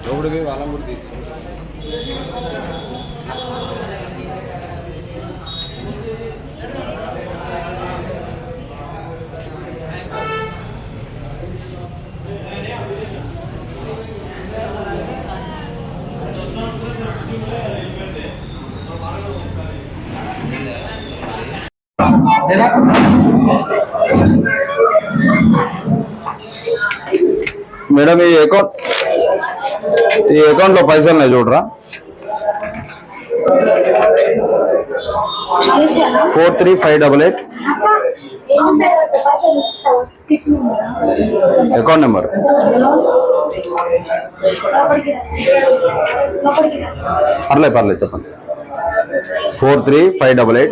లోపలికి వాళ్ళని కూడా తీసి మేడం ఈ అకౌంట్ లో పైసలు ఉన్నాయి చూడరా 43588 అకౌంట్ నెంబర్ పర్లేదు చెప్పండి 43588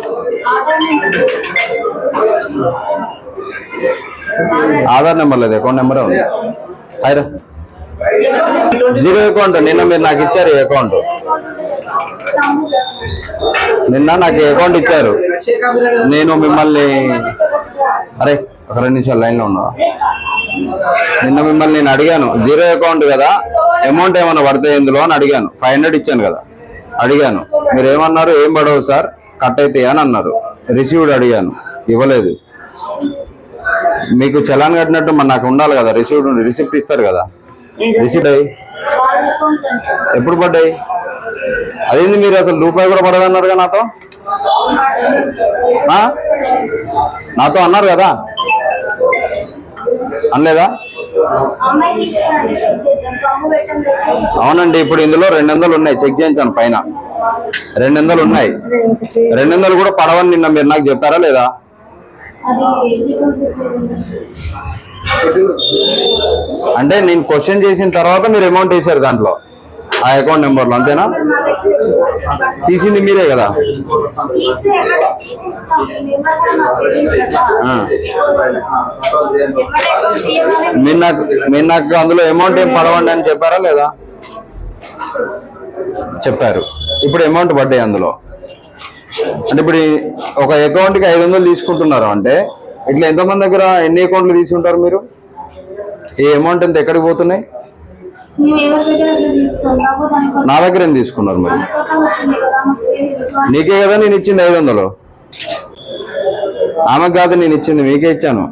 ఆధార్ నెంబర్ లేదు అకౌంట్ నెంబరే ఉంది హైరా జీరో అకౌంట్ నిన్న మీరు నాకు ఇచ్చారు ఈ అకౌంట్ నిన్న నాకు అకౌంట్ ఇచ్చారు నేను మిమ్మల్ని అరే ఒక 2 నిమిషాలు లైన్లో ఉన్నా నిన్న మిమ్మల్ని నేను అడిగాను జీరో అకౌంట్ కదా అమౌంట్ ఏమన్నా పడతాయి ఇందులో అని అడిగాను 500 ఇచ్చాను కదా అడిగాను మీరు ఏమన్నారు ఏం పడవు సార్ కట్ అవుతాయి అని అన్నారు రిసీవ్డ్ అడిగాను ఇవ్వలేదు మీకు చలాన్ కట్టినట్టు మరి నాకు ఉండాలి కదా రిసిప్ట్ ఇస్తారు కదా రిసిప్ట్ అయ్యి ఎప్పుడు పడ్డాయి అదేంది మీరు అసలు రూపాయి కూడా పడదన్నారుగా నాతో అన్నారు కదా అనలేదా అవునండి ఇప్పుడు ఇందులో 200 ఉన్నాయి చెక్ చేయించాను పైన 200 ఉన్నాయి 200 కూడా పడవని నిన్న మీరు నాకు చెప్పారా లేదా అంటే నేను క్వశ్చన్ చేసిన తర్వాత మీరు అమౌంట్ వేసారు దాంట్లో ఆ అకౌంట్ నెంబర్లో అంతేనా తీసింది మీరే కదా మీరు నాకు అందులో అమౌంట్ ఏం పడవండి అని చెప్పారా లేదా చెప్పారు ఇప్పుడు అమౌంట్ పడ్డాయి అందులో అంటే ఇప్పుడు ఒక అకౌంట్కి 500 తీసుకుంటున్నారు అంటే ఇట్లా ఎంతమంది దగ్గర ఎన్ని అకౌంట్లు తీసుకుంటారు మీరు ఈ అమౌంట్ ఎంత ఎక్కడికి పోతున్నాయి నా దగ్గర ఏం తీసుకున్నారు మరి నీకే కదా నేను ఇచ్చింది 500 ఆమెకు కాదు నేను ఇచ్చింది మీకే ఇచ్చాను